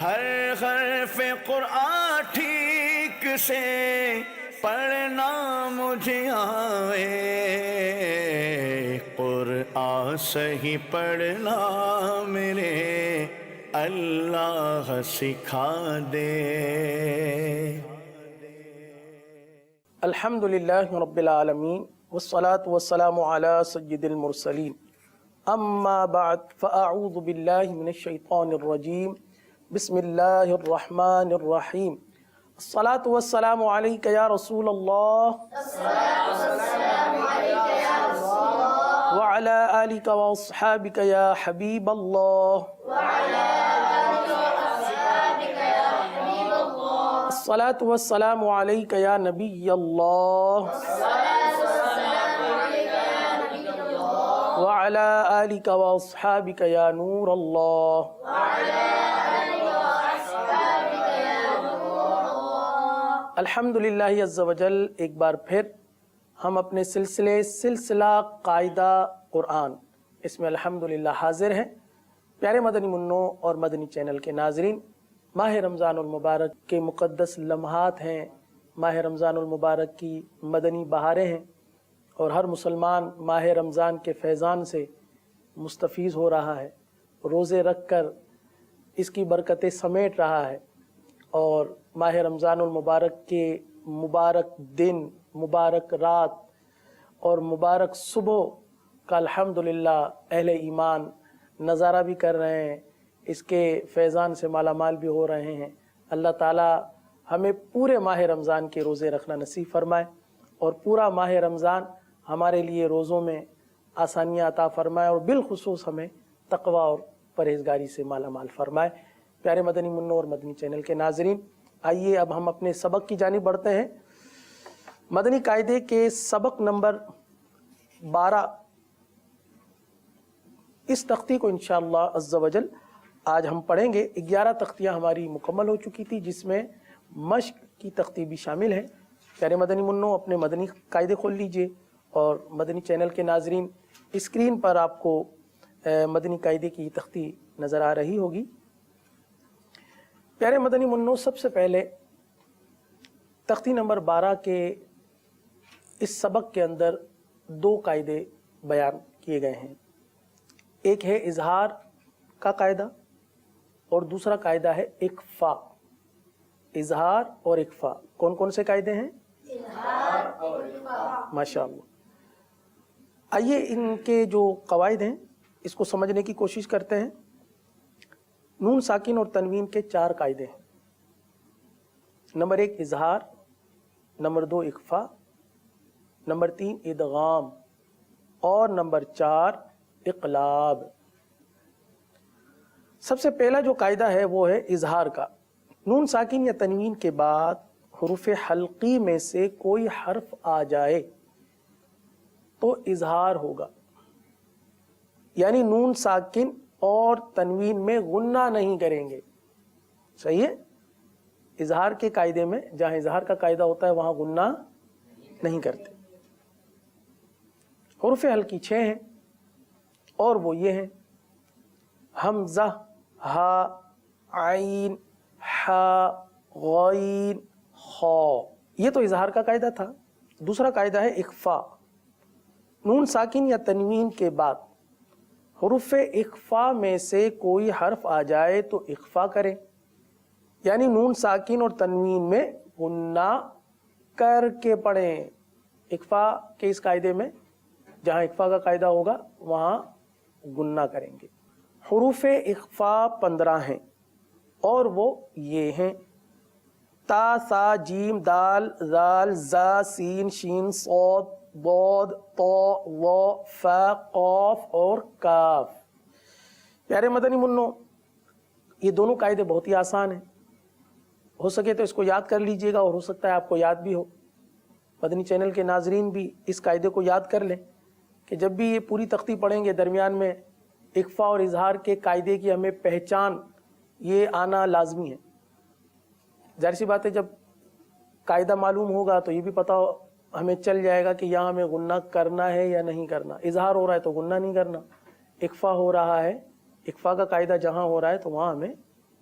ہر حرف قرآن ٹھیک سے پڑھنا مجھے آئے، قرآن صحیح پڑھنا میرے اللہ سکھا دے۔ الحمدللہ رب العالمین والصلاة والسلام علی سید المرسلین، اما بعد فاعوذ باللہ من الشیطان الرجیم، بسم اللہ الرحمن الرحیم۔ الصلاة والسلام علیک یا رسول اللہ وعلی آلک واصحابک یا حبیب اللہ۔ الصلاة والسلام علیک یا نبی اللہ وعلی آلک واصحابک یا نور اللہ۔ الحمدللہ عز وجل، ایک بار پھر ہم اپنے سلسلہ قاعدہ قرآن اس میں الحمدللہ حاضر ہیں۔ پیارے مدنی منوں اور مدنی چینل کے ناظرین، ماہ رمضان المبارک کے مقدس لمحات ہیں، ماہ رمضان المبارک کی مدنی بہاریں ہیں، اور ہر مسلمان ماہ رمضان کے فیضان سے مستفیض ہو رہا ہے، روزے رکھ کر اس کی برکتیں سمیٹ رہا ہے، اور ماہ رمضان المبارک کے مبارک دن، مبارک رات اور مبارک صبح کا الحمدللہ اہل ایمان نظارہ بھی کر رہے ہیں، اس کے فیضان سے مالا مال بھی ہو رہے ہیں۔ اللہ تعالی ہمیں پورے ماہ رمضان کے روزے رکھنا نصیب فرمائے، اور پورا ماہ رمضان ہمارے لیے روزوں میں آسانیاں عطا فرمائے، اور بالخصوص ہمیں تقوی اور پرہیزگاری سے مالا مال فرمائے۔ پیارے مدنی منوں اور مدنی چینل کے ناظرین، آئیے اب ہم اپنے سبق کی جانب بڑھتے ہیں۔ مدنی قاعدے کے سبق نمبر 12، اس تختی کو انشاءاللہ عز وجل آج ہم پڑھیں گے۔ 11 تختیاں ہماری مکمل ہو چکی تھی، جس میں مشق کی تختی بھی شامل ہے۔ پیارے مدنی منوں، اپنے مدنی قاعدے کھول لیجئے، اور مدنی چینل کے ناظرین، اسکرین پر آپ کو مدنی قاعدے کی تختی نظر آ رہی ہوگی۔ پیارے مدنی منوں، سب سے پہلے تختی نمبر 12 کے اس سبق کے اندر 2 قاعدے بیان کیے گئے ہیں۔ ایک ہے اظہار کا قاعدہ، اور دوسرا قاعدہ ہے اخفاء۔ اظہار اور اخفاء کون کون سے قاعدے ہیں؟ اظہار اور اخفاء۔ ماشاءاللہ۔ آئیے ان کے جو قواعد ہیں اس کو سمجھنے کی کوشش کرتے ہیں۔ نون ساکن اور تنوین کے 4 قاعدے ہیں۔ نمبر 1 اظہار، نمبر 2 اخفاء، نمبر 3 ادغام، اور نمبر 4 اقلاب۔ سب سے پہلا جو قاعدہ ہے وہ ہے اظہار کا۔ نون ساکن یا تنوین کے بعد حروف حلقی میں سے کوئی حرف آ جائے تو اظہار ہوگا، یعنی نون ساکن اور تنوین میں غنہ نہیں کریں گے۔ صحیح ہے؟ اظہار کے قاعدے میں جہاں اظہار کا قاعدہ ہوتا ہے وہاں غنہ نہیں کرتے۔ حروف حلقی 6 ہیں، اور وہ یہ ہیں: حمزہ، ہا، عین، حا، غین، خا۔ یہ تو اظہار کا قاعدہ تھا۔ دوسرا قاعدہ ہے اخفاء۔ نون ساکن یا تنوین کے بعد حروف اخفاء میں سے کوئی حرف آ جائے تو اخفاء کریں، یعنی نون ساکن اور تنوین میں غنہ کر کے پڑھیں۔ اخفاء کے اس قاعدے میں جہاں اخفاء کا قاعدہ ہوگا وہاں غنہ کریں گے۔ حروف اخفاء 15 ہیں، اور وہ یہ ہیں: تا، سا، جیم، دال، ذال، زا، سین، شین، صاد، ضاد، طا، ظا، فا، قاف اور کاف۔ پیارے مدنی منوں، یہ دونوں قاعدے بہت ہی آسان ہیں، ہو سکے تو اس کو یاد کر لیجئے گا، اور ہو سکتا ہے آپ کو یاد بھی ہو۔ مدنی چینل کے ناظرین بھی اس قاعدے کو یاد کر لیں کہ جب بھی یہ پوری تختی پڑھیں گے درمیان میں اخفاء اور اظہار کے قاعدے کی ہمیں پہچان یہ آنا لازمی ہے۔ ظاہر سی بات ہے، جب قاعدہ معلوم ہوگا تو یہ بھی پتہ ہمیں چل جائے گا کہ یہاں ہمیں غنہ کرنا ہے یا نہیں کرنا۔ اظہار ہو رہا ہے تو غنہ نہیں کرنا، اخفاء ہو رہا ہے، اخفاء کا قاعدہ جہاں ہو رہا ہے تو وہاں ہمیں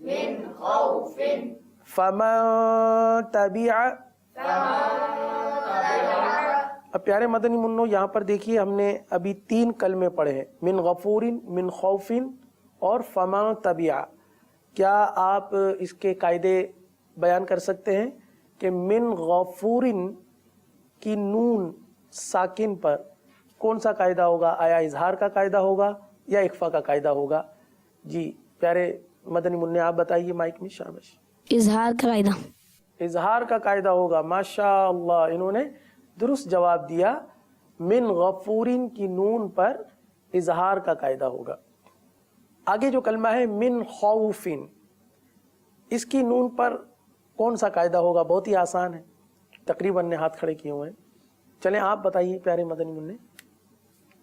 من خوف فمن تبع. اب پیارے مدنی منو یہاں پر دیکھیے ہم نے ابھی 3 کلمے پڑھے ہیں، من غفورن، من خوفن اور فمن تبع. کیا آپ اس کے قاعدے بیان کر سکتے ہیں کہ من غفورن کی نون ساکن پر کون سا قاعدہ ہوگا؟ آیا اظہار کا قاعدہ ہوگا یا اخفا کا قاعدہ ہوگا؟ جی پیارے مدنی منع آپ بتائیے مائک میں. شاباش. اظہار کا قاعدہ. اظہار کا قاعدہ ہوگا. ماشاء اللہ انہوں نے درست جواب دیا. من غفورین کی نون پر اظہار کا قاعدہ ہوگا. آگے جو کلمہ ہے من خوفن، اس کی نون پر کون سا قاعدہ ہوگا؟ بہت ہی آسان ہے، تقریباً نے ہاتھ کھڑے کیے ہوئے ہیں. چلیں آپ بتائیے پیارے مدنی منع.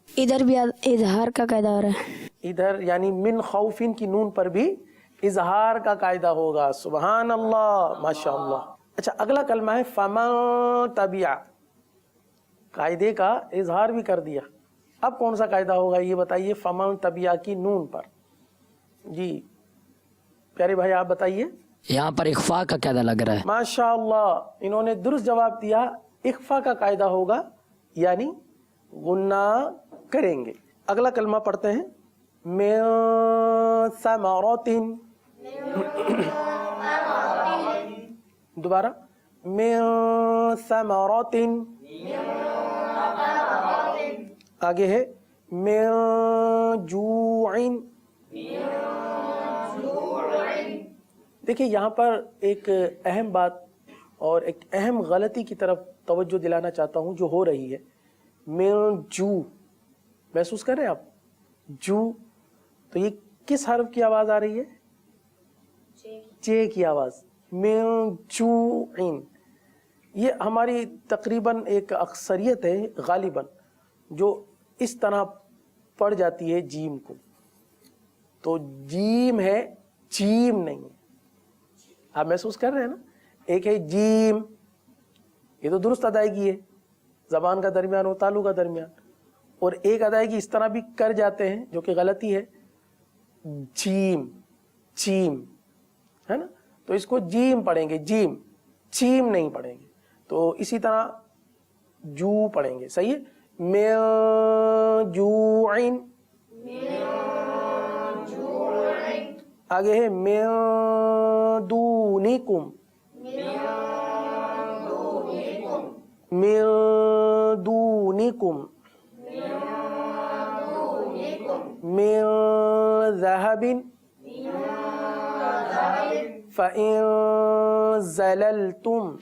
ادھر بھی اظہار کا قاعدہ ہو رہا ہے. ادھر یعنی من خوفن کی نون پر بھی اظہار کا قاعدہ ہوگا. سبحان اللہ، ماشاء اللہ. اچھا اگلا کلمہ ہے فمن تبع. قاعدے کا اظہار بھی کر دیا، اب کون سا قاعدہ ہوگا یہ بتائیے. فمن تبع کی نون پر. جی پیارے بھائی آپ بتائیے. یہاں پر اخفاء کا قاعدہ لگ رہا ہے. ماشاء اللہ انہوں نے درست جواب دیا. اخفا کا قاعدہ ہوگا یعنی غنہ کریں گے. اگلا کلمہ پڑھتے ہیں من ثمرات. دوبارہ من ثمرات. آگے ہے من جوع. دیکھیں یہاں پر ایک اہم بات اور ایک اہم غلطی کی طرف توجہ دلانا چاہتا ہوں جو ہو رہی ہے. من جو محسوس کر رہے ہیں آپ؟ جو تو یہ کس حرف کی آواز آ رہی ہے؟ چے کی آواز. من جوعن. یہ ہماری تقریباً ایک اکثریت ہے غالباً جو اس طرح پڑھ جاتی ہے جیم کو. تو جیم ہے، جیم نہیں ہے. آپ محسوس کر رہے ہیں نا؟ ایک ہے جیم، یہ تو درست ادائیگی ہے، زبان کا درمیان و تالو کا درمیان. اور ایک ادائیگی اس طرح بھی کر جاتے ہیں جو کہ غلطی ہے، جیم، چیم ہے نا. تو اس کو جیم پڑھیں گے، جیم، چیم نہیں پڑھیں گے. تو اسی طرح جو پڑھیں گے. صحیح ہے. من جوعن. آگے ہے من دونکم. من دونکم. من ذهب. فإن زللتم.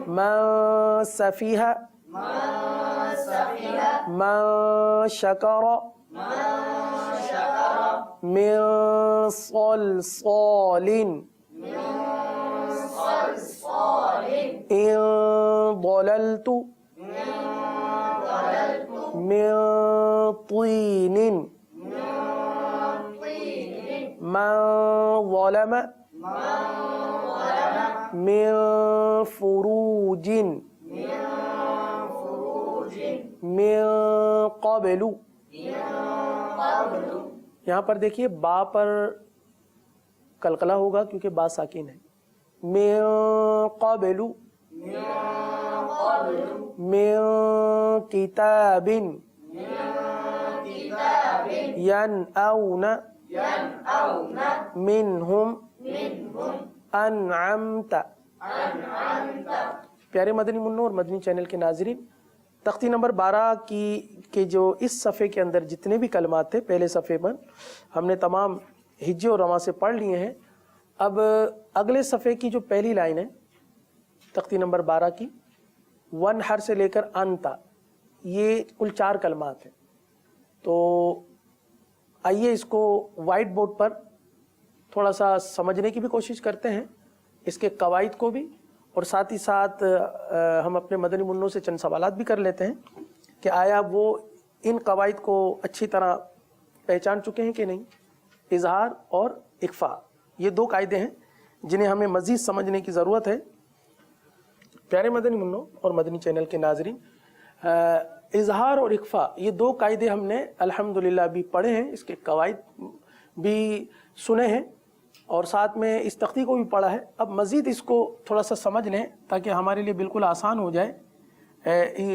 من سفیہ. من شکر. من صلصال. إن ضللت. من طين. من ظلم. من فروج. من قبل. یہاں پر دیکھیے با پر قلقلہ ہوگا کیونکہ با ساکن ہے. من قبل. من کتاب. ینأون. منہم. انعمت. پیارے مدنی منوں اور مدنی چینل کے ناظرین، تختی نمبر 12 کے جو اس صفحے کے اندر جتنے بھی کلمات تھے پہلے صفحے پر ہم نے تمام ہجے اور رواں سے پڑھ لیے ہیں. اب اگلے صفحے کی جو پہلی لائن ہے تختی نمبر 12 کی، ون ہر سے لے کر انتا، یہ کل 4 کلمات ہیں. تو آئیے اس کو وائٹ بورڈ پر تھوڑا سا سمجھنے کی بھی کوشش کرتے ہیں، اس کے قواعد کو بھی، اور ساتھ ہی ساتھ ہم اپنے مدنی منوں سے چند سوالات بھی کر لیتے ہیں کہ آیا وہ ان قواعد کو اچھی طرح پہچان چکے ہیں کہ نہیں. اظہار اور اخفاء یہ 2 قاعدے ہیں جنہیں ہمیں مزید سمجھنے کی ضرورت ہے. پیارے مدنی منوں اور مدنی چینل کے ناظرین، اظہار اور اخفاء یہ 2 قاعدے ہم نے الحمدللہ بھی پڑھے ہیں. اس کے قواعد بھی سنے ہیں اور ساتھ میں اس تختی کو بھی پڑھا ہے. اب مزید اس کو تھوڑا سا سمجھ لیں تاکہ ہمارے لیے بالکل آسان ہو جائے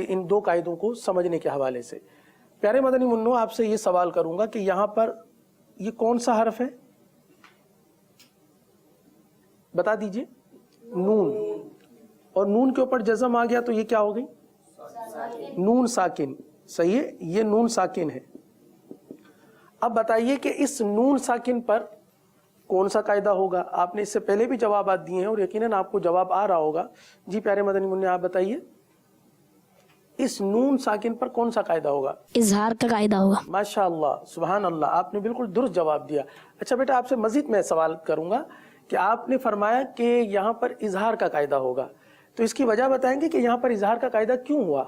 ان دو قاعدوں کو سمجھنے کے حوالے سے. پیارے مدنی منو، آپ سے یہ سوال کروں گا کہ یہاں پر یہ کون سا حرف ہے؟ بتا دیجئے. نون. اور نون کے اوپر جزم آ گیا تو یہ کیا ہو گئی؟ نون ساکن. صحیح ہے، یہ نون ساکن ہے. اب بتائیے کہ اس نون ساکن پر کون سا قاعدہ ہوگا؟ آپ نے اس سے پہلے بھی جوابات دیے ہیں اور یقیناً آپ کو جواب آ رہا ہوگا. جی پیارے مدنی منع، آپ بتائیے اس نون ساکن پر کون سا قاعدہ ہوگا؟ اظہار کا قاعدہ ہوگا. ماشاء اللہ، سبحان اللہ، آپ نے بالکل درست جواب دیا. اچھا بیٹا، آپ سے مزید میں سوال کروں گا کہ آپ نے فرمایا کہ یہاں پر اظہار کا قاعدہ ہوگا، تو اس کی وجہ بتائیں گے کہ یہاں پر اظہار کا قاعدہ کیوں ہوا؟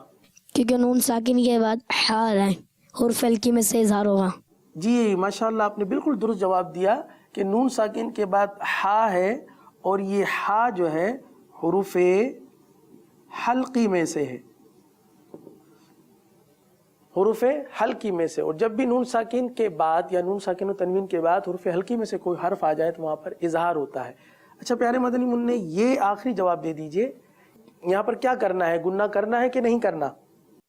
کیونکہ نون ساکن کے بعد ہا ہے، حرف ہلکی میں سے اظہار ہوگا. جی ماشاء اللہ، آپ نے بالکل درست جواب دیا کہ نون ساکن کے بعد ہا ہے اور یہ ہا جو ہے حروف حلقی میں سے ہے، حروف حلقی میں سے. اور جب بھی نون ساکن کے بعد یا نون ساکن و تنوین کے بعد حروف حلقی میں سے کوئی حرف آ جائے تو وہاں پر اظہار ہوتا ہے. اچھا پیارے مدنی منع، یہ آخری جواب دے دیجئے، یہاں پر کیا کرنا ہے؟ گنہ کرنا ہے کہ نہیں کرنا؟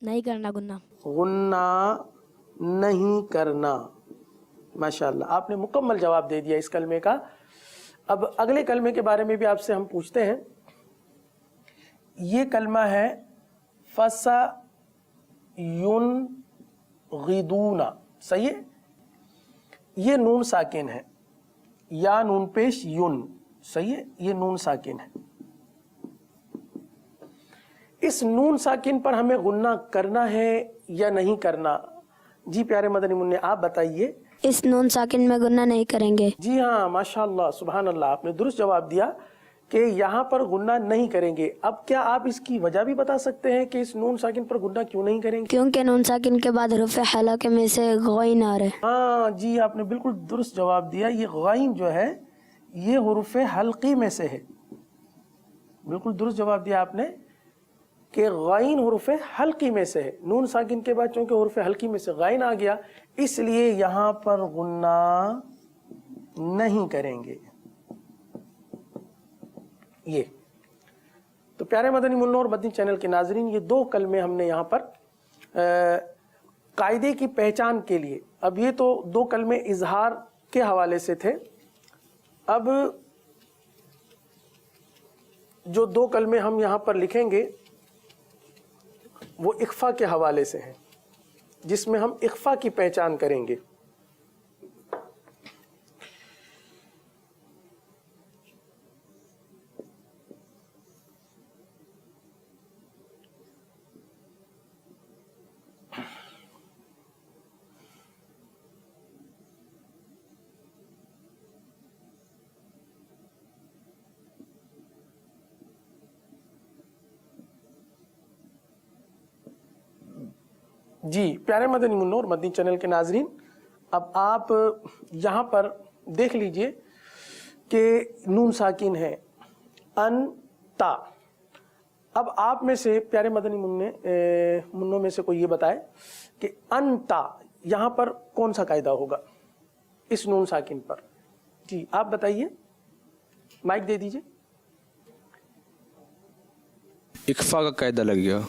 نہیں کرنا گنہ. غنہ نہیں کرنا. ماشاءاللہ، آپ نے مکمل جواب دے دیا اس کلمے کا. اب اگلے کلمے کے بارے میں بھی آپ سے ہم پوچھتے ہیں. یہ کلمہ ہے فسا ین غدونا. صحیح ہے، یہ نون ساکن ہے، یا نون پیش یون. صحیح ہے، یہ نون ساکن ہے. اس نون ساکن پر ہمیں غنہ کرنا ہے یا نہیں کرنا؟ جی پیارے مدنی منع، آپ بتائیے. اس نون ساکن میں گنہ نہیں کریں گے. جی ہاں، ماشاءاللہ، سبحان اللہ، آپ نے درست جواب دیا کہ یہاں پر غنہ نہیں کریں گے. اب کیا آپ اس کی وجہ بھی بتا سکتے ہیں کہ اس نون ساکن پر غنہ کیوں نہیں کریں گے؟ کیونکہ نون ساکن کے بعد حرف حلقے میں سے غین آ رہے. ہاں جی، آپ نے بالکل درست جواب دیا. یہ غین جو ہے یہ حروف حلقی میں سے ہے. بالکل درست جواب دیا آپ نے کہ غین حروف حلقی میں سے ہے. نون ساکن کے بعد چونکہ حروف حلقی میں سے غین آ گیا، اس لیے یہاں پر غنہ نہیں کریں گے. یہ تو پیارے مدنی منع اور مدنی چینل کے ناظرین، یہ دو کلمے ہم نے یہاں پر قاعدے کی پہچان کے لیے. اب یہ تو دو کلمے اظہار کے حوالے سے تھے. اب جو دو کلمے ہم یہاں پر لکھیں گے وہ اخفا کے حوالے سے ہیں، جس میں ہم اخفا کی پہچان کریں گے. جی پیارے مدنی منع اور مدنی چینل کے ناظرین، اب آپ یہاں پر دیکھ لیجئے کہ نون ساکن ہے ان تا. اب آپ میں سے پیارے مدنی منوں میں سے کوئی یہ بتائے کہ ان تا یہاں پر کون سا قاعدہ ہوگا اس نون ساکن پر؟ جی آپ بتائیے، مائک دے دیجئے. اکفا کا قاعدہ لگ گیا.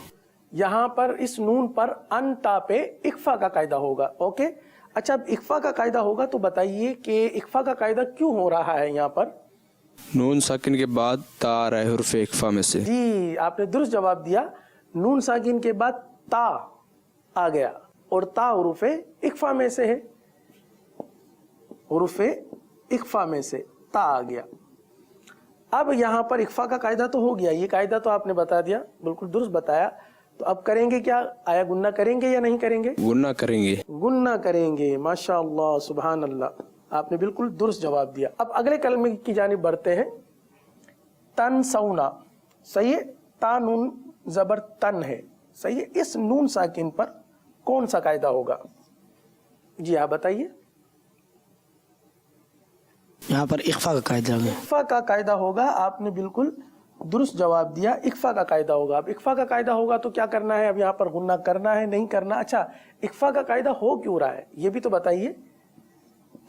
یہاں پر اس نون پر ان تا پہ اکفا کا قاعدہ ہوگا. اوکے، اچھا اب اکفا کا قاعدہ ہوگا تو بتائیے کہ اکفا کا قاعدہ کیوں ہو رہا ہے یہاں پر؟ نون ساکن کے بعد تا آ رہا ہے حرف اکفا میں سے. جی آپ نے درست جواب دیا. نون ساکن کے بعد تا آ گیا اور تا حروف اکفا میں سے ہے، حروف اکفا میں سے تا آ گیا. اب یہاں پر اکفا کا قاعدہ تو ہو گیا، یہ قاعدہ تو آپ نے بتا دیا، بالکل درست بتایا. تو اب کریں گے کیا؟ آیا گنہ کریں گے یا نہیں کریں گے؟ گنہ کریں گے. گنہ کریں گے. ماشاء اللہ، سبحان اللہ، آپ نے بالکل درست جواب دیا. اب اگلے کلمے کی جانب بڑھتے ہیں. تن سونا. صحیح ہے، تا نون زبر تن ہے. صحیح ہے، اس نون ساکن پر کون سا قاعدہ ہوگا؟ جی آپ بتائیے. یہاں پر اخفا کا قاعدہ ہے. اخفا کا قاعدہ ہوگا. آپ نے بالکل درست جواب دیا، اخفا کا قاعدہ ہوگا. اب اخفا کا قاعدہ ہوگا تو کیا کرنا ہے؟ اب یہاں پر غنہ کرنا ہے نہیں کرنا؟ اچھا اخفا کا قاعدہ ہو کیوں رہا ہے یہ بھی تو بتائیے